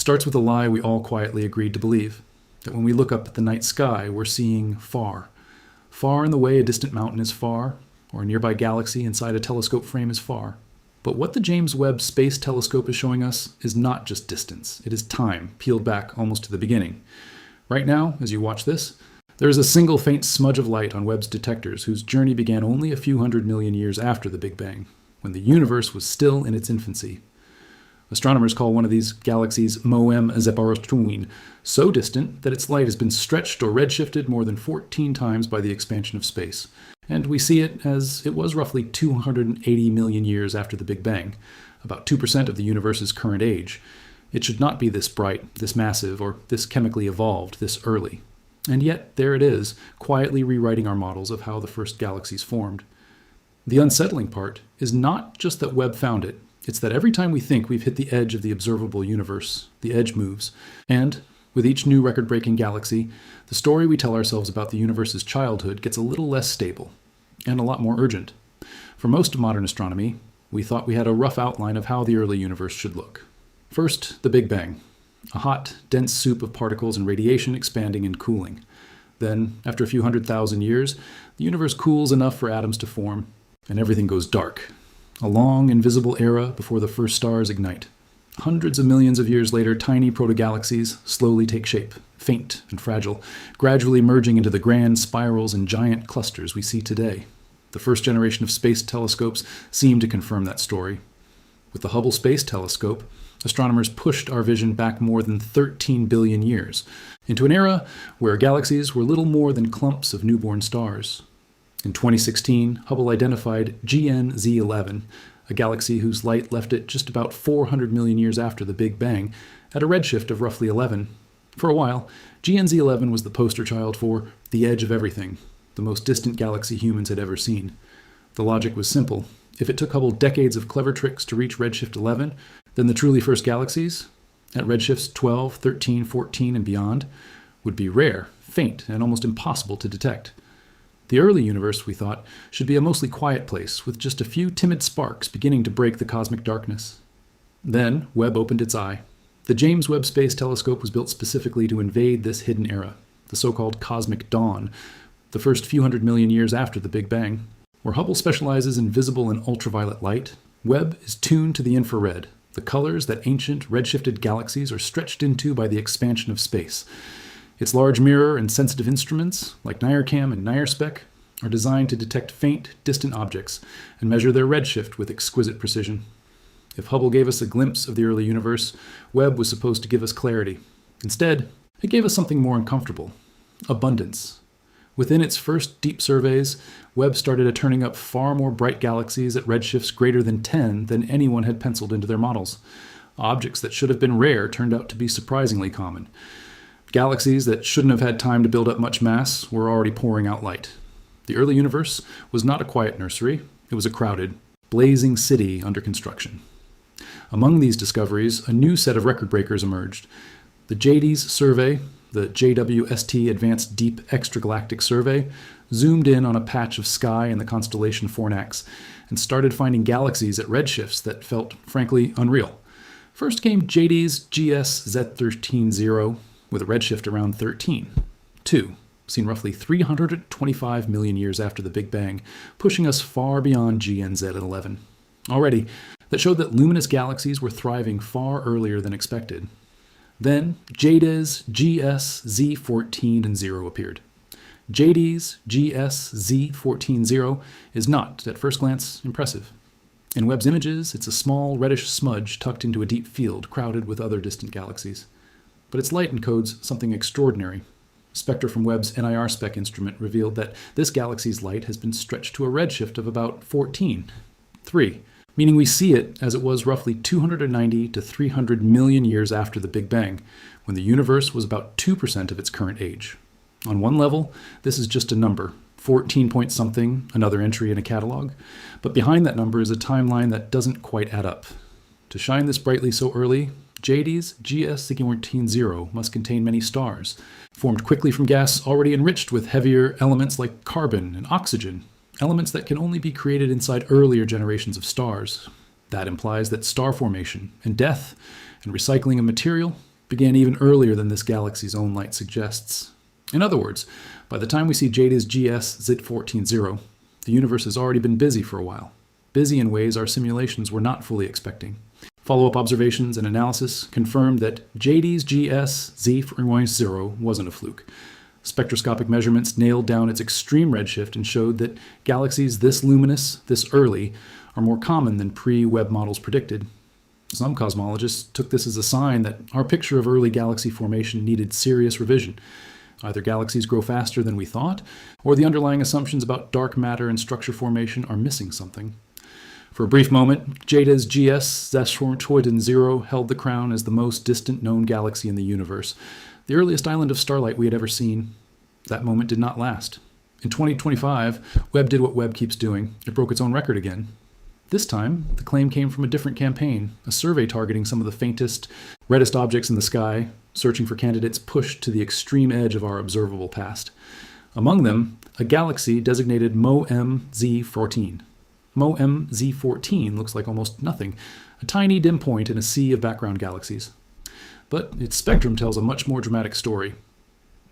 starts with a lie we all quietly agreed to believe, that when we look up at the night sky, we're seeing far. Far in the way a distant mountain is far, or a nearby galaxy inside a telescope frame is far. But what the James Webb Space Telescope is showing us is not just distance. It is time, peeled back almost to the beginning. Right now, as you watch this, there is a single faint smudge of light on Webb's detectors whose journey began only a few 100 million years after the Big Bang, when the universe was still in its infancy. Astronomers call one of these galaxies Moem Zeparostuin, so distant that its light has been stretched or redshifted more than 14 times by the expansion of space. And we see it as it was roughly 280 million years after the Big Bang, about 2% of the universe's current age. It should not be this bright, this massive, or this chemically evolved this early. And yet, there it is, quietly rewriting our models of how the first galaxies formed. The unsettling part is not just that Webb found it, it's that every time we think we've hit the edge of the observable universe, the edge moves. And, with each new record-breaking galaxy, the story we tell ourselves about the universe's childhood gets a little less stable, and a lot more urgent. For most of modern astronomy, we thought we had a rough outline of how the early universe should look. First, the Big Bang. A hot, dense soup of particles and radiation expanding and cooling. Then, after a few 100,000 years, the universe cools enough for atoms to form, and everything goes dark. A long, invisible era before the first stars ignite. Hundreds of millions of years later, tiny protogalaxies slowly take shape, faint and fragile, gradually merging into the grand spirals and giant clusters we see today. The first generation of space telescopes seem to confirm that story. With the Hubble Space Telescope, astronomers pushed our vision back more than 13 billion years, into an era where galaxies were little more than clumps of newborn stars. In 2016, Hubble identified GN-Z11, a galaxy whose light left it just about 400 million years after the Big Bang, at a redshift of roughly 11. For a while, GN-Z11 was the poster child for the edge of everything, the most distant galaxy humans had ever seen. The logic was simple. If it took Hubble decades of clever tricks to reach redshift 11, then the truly first galaxies, at redshifts 12, 13, 14, and beyond, would be rare, faint, and almost impossible to detect. The early universe, we thought, should be a mostly quiet place, with just a few timid sparks beginning to break the cosmic darkness. Then, Webb opened its eye. The James Webb Space Telescope was built specifically to invade this hidden era, the so-called cosmic dawn, the first few 100 million years after the Big Bang. Where Hubble specializes in visible and ultraviolet light, Webb is tuned to the infrared, the colors that ancient redshifted galaxies are stretched into by the expansion of space. Its large mirror and sensitive instruments, like NIRCam and NIRSpec, are designed to detect faint, distant objects and measure their redshift with exquisite precision. If Hubble gave us a glimpse of the early universe, Webb was supposed to give us clarity. Instead, it gave us something more uncomfortable: abundance. Within its first deep surveys, Webb started turning up far more bright galaxies at redshifts greater than 10 than anyone had penciled into their models. Objects that should have been rare turned out to be surprisingly common. Galaxies that shouldn't have had time to build up much mass were already pouring out light. The early universe was not a quiet nursery. It was a crowded, blazing city under construction. Among these discoveries, a new set of record breakers emerged. The JADES survey, the JWST Advanced Deep Extragalactic Survey, zoomed in on a patch of sky in the constellation Fornax and started finding galaxies at redshifts that felt, frankly, unreal. First came JADES GS Z13-0 with a redshift around 13. 2, seen roughly 325 million years after the Big Bang, pushing us far beyond GN-Z11. Already, that showed that luminous galaxies were thriving far earlier than expected. Then, JADES GS Z14-0 appeared. JADES GS Z14-0 is not, at first glance, impressive. In Webb's images, it's a small reddish smudge tucked into a deep field crowded with other distant galaxies. But its light encodes something extraordinary. Spectra from Webb's NIRSpec instrument revealed that this galaxy's light has been stretched to a redshift of about 14, 3, meaning we see it as it was roughly 290 to 300 million years after the Big Bang, when the universe was about 2% of its current age. On one level, this is just a number, 14 point something, another entry in a catalog, but behind that number is a timeline that doesn't quite add up. To shine this brightly so early, JADES GS Z14-0 must contain many stars, formed quickly from gas already enriched with heavier elements like carbon and oxygen, elements that can only be created inside earlier generations of stars. That implies that star formation and death and recycling of material began even earlier than this galaxy's own light suggests. In other words, by the time we see JDA's GS Z14-0, the universe has already been busy for a while, busy in ways our simulations were not fully expecting. Follow-up observations and analysis confirmed that JD's GS Z14-0 wasn't a fluke. Spectroscopic measurements nailed down its extreme redshift and showed that galaxies this luminous, this early, are more common than pre-Webb models predicted. Some cosmologists took this as a sign that our picture of early galaxy formation needed serious revision. Either galaxies grow faster than we thought, or the underlying assumptions about dark matter and structure formation are missing something. For a brief moment, JDA's GS Z14-0 held the crown as the most distant known galaxy in the universe, the earliest island of starlight we had ever seen. That moment did not last. In 2025, Webb did what Webb keeps doing. It broke its own record again. This time, the claim came from a different campaign, a survey targeting some of the faintest, reddest objects in the sky, searching for candidates pushed to the extreme edge of our observable past. Among them, a galaxy designated MOM-Z14. MOM-Z14 looks like almost nothing, a tiny dim point in a sea of background galaxies. But its spectrum tells a much more dramatic story.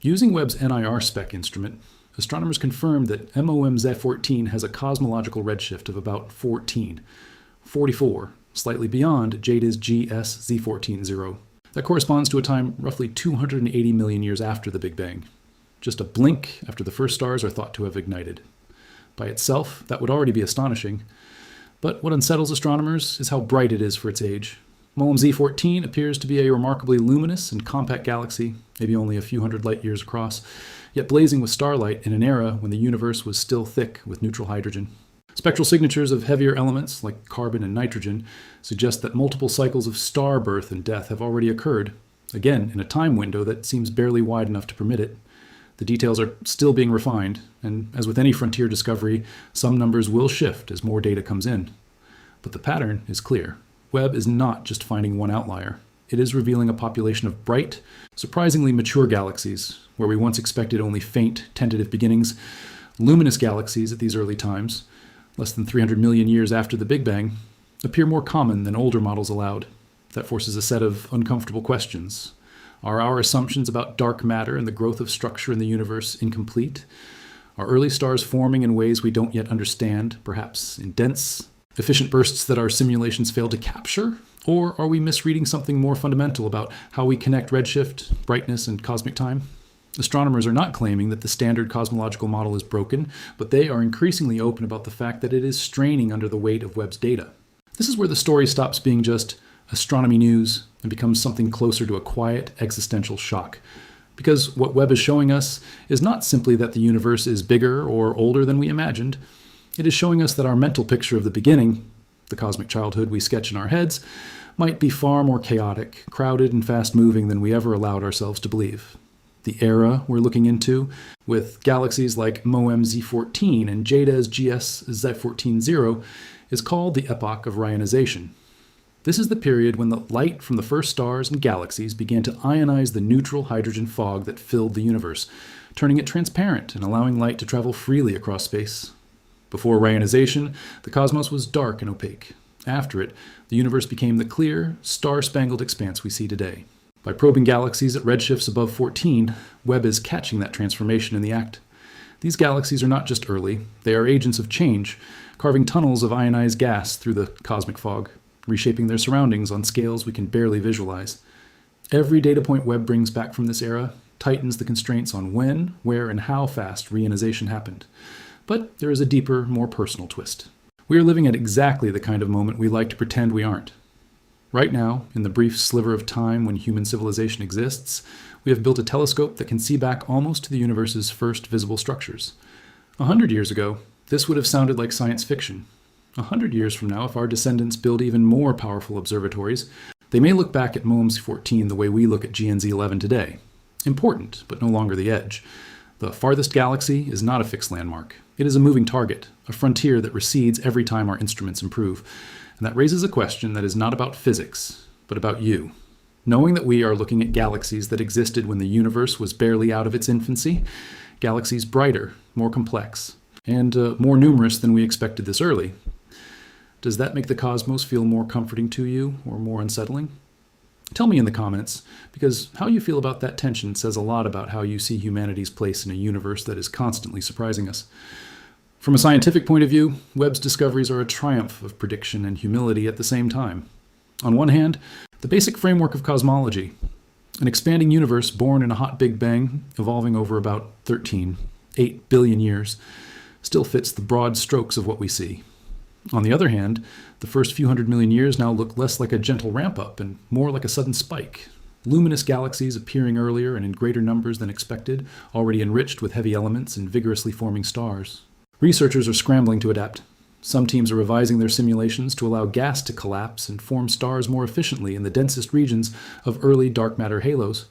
Using Webb's NIR spec instrument, astronomers confirmed that MOM-Z14 has a cosmological redshift of about 14, 44, slightly beyond JDA's GS Z14-0. That corresponds to a time roughly 280 million years after the Big Bang, just a blink after the first stars are thought to have ignited. By itself, that would already be astonishing, but what unsettles astronomers is how bright it is for its age. MOM-Z14 appears to be a remarkably luminous and compact galaxy, maybe only a few hundred light years across, yet blazing with starlight in an era when the universe was still thick with neutral hydrogen. Spectral signatures of heavier elements, like carbon and nitrogen, suggest that multiple cycles of star birth and death have already occurred, again in a time window that seems barely wide enough to permit it. The details are still being refined, and as with any frontier discovery, some numbers will shift as more data comes in. But the pattern is clear. Webb is not just finding one outlier. It is revealing a population of bright, surprisingly mature galaxies, where we once expected only faint, tentative beginnings. Luminous galaxies at these early times, less than 300 million years after the Big Bang, appear more common than older models allowed. That forces a set of uncomfortable questions. Are our assumptions about dark matter and the growth of structure in the universe incomplete? Are early stars forming in ways we don't yet understand, perhaps in dense, efficient bursts that our simulations fail to capture? Or are we misreading something more fundamental about how we connect redshift, brightness, and cosmic time? Astronomers are not claiming that the standard cosmological model is broken, but they are increasingly open about the fact that it is straining under the weight of Webb's data. This is where the story stops being just astronomy news and becomes something closer to a quiet existential shock. Because what Webb is showing us is not simply that the universe is bigger or older than we imagined. It is showing us that our mental picture of the beginning, the cosmic childhood we sketch in our heads, might be far more chaotic, crowded, and fast-moving than we ever allowed ourselves to believe. The era we're looking into, with galaxies like MOM-Z14 and JDA's GS Z14-0, is called the epoch of Ryanization. This is the period when the light from the first stars and galaxies began to ionize the neutral hydrogen fog that filled the universe, turning it transparent and allowing light to travel freely across space. Before Ryanization, the cosmos was dark and opaque. After it, the universe became the clear, star-spangled expanse we see today. By probing galaxies at redshifts above 14, Webb is catching that transformation in the act. These galaxies are not just early, they are agents of change, carving tunnels of ionized gas through the cosmic fog, reshaping their surroundings on scales we can barely visualize. Every data point Webb brings back from this era tightens the constraints on when, where, and how fast reionization happened. But there is a deeper, more personal twist. We are living at exactly the kind of moment we like to pretend we aren't. Right now, in the brief sliver of time when human civilization exists, we have built a telescope that can see back almost to the universe's first visible structures. 100 years ago, this would have sounded like science fiction. 100 years from now, if our descendants build even more powerful observatories, they may look back at MOMS-14 the way we look at GNZ-11 today. Important, but no longer the edge. The farthest galaxy is not a fixed landmark. It is a moving target, a frontier that recedes every time our instruments improve. And that raises a question that is not about physics, but about you. Knowing that we are looking at galaxies that existed when the universe was barely out of its infancy, galaxies brighter, more complex, and more numerous than we expected this early, does that make the cosmos feel more comforting to you or more unsettling? Tell me in the comments, because how you feel about that tension says a lot about how you see humanity's place in a universe that is constantly surprising us. From a scientific point of view, Webb's discoveries are a triumph of prediction and humility at the same time. On one hand, the basic framework of cosmology, an expanding universe born in a hot Big Bang, evolving over about 8 billion years, still fits the broad strokes of what we see. On the other hand, the first few 100 million years now look less like a gentle ramp-up and more like a sudden spike. Luminous galaxies appearing earlier and in greater numbers than expected, already enriched with heavy elements and vigorously forming stars. Researchers are scrambling to adapt. Some teams are revising their simulations to allow gas to collapse and form stars more efficiently in the densest regions of early dark matter halos.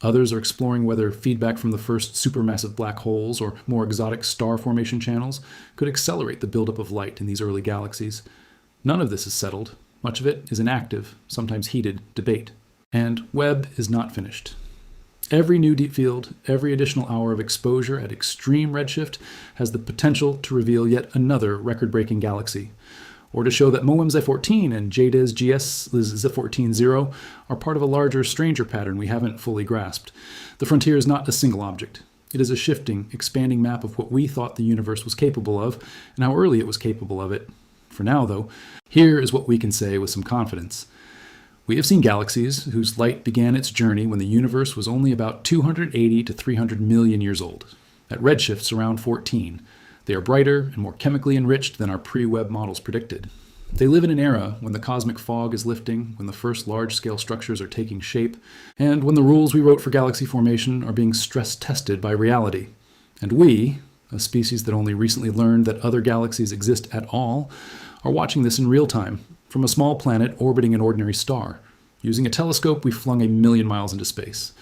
Others are exploring whether feedback from the first supermassive black holes or more exotic star formation channels could accelerate the buildup of light in these early galaxies. None of this is settled. Much of it is an active, sometimes heated, debate. And Webb is not finished. Every new deep field, every additional hour of exposure at extreme redshift has the potential to reveal yet another record-breaking galaxy, or to show that MOEM Z14 and JDES GS Z14-0 are part of a larger, stranger pattern we haven't fully grasped. The frontier is not a single object. It is a shifting, expanding map of what we thought the universe was capable of, and how early it was capable of it. For now, though, here is what we can say with some confidence. We have seen galaxies whose light began its journey when the universe was only about 280 to 300 million years old, at redshifts around 14. They are brighter and more chemically enriched than our pre-Webb models predicted. They live in an era when the cosmic fog is lifting, when the first large-scale structures are taking shape, and when the rules we wrote for galaxy formation are being stress-tested by reality. And we, a species that only recently learned that other galaxies exist at all, are watching this in real time, from a small planet orbiting an ordinary star. Using a telescope, we flung 1,000,000 miles into space.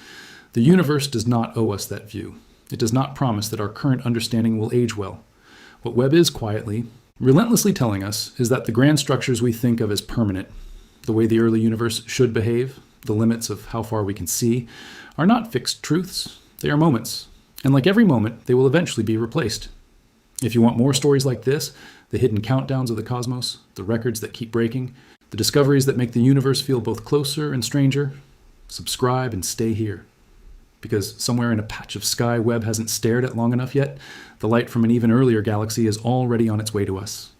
The universe does not owe us that view. It does not promise that our current understanding will age well. What Webb is quietly, relentlessly telling us is that the grand structures we think of as permanent, the way the early universe should behave, the limits of how far we can see, are not fixed truths. They are moments. And like every moment, they will eventually be replaced. If you want more stories like this, the hidden countdowns of the cosmos, the records that keep breaking, the discoveries that make the universe feel both closer and stranger, subscribe and stay here. Because somewhere in a patch of sky Webb hasn't stared at long enough yet, the light from an even earlier galaxy is already on its way to us.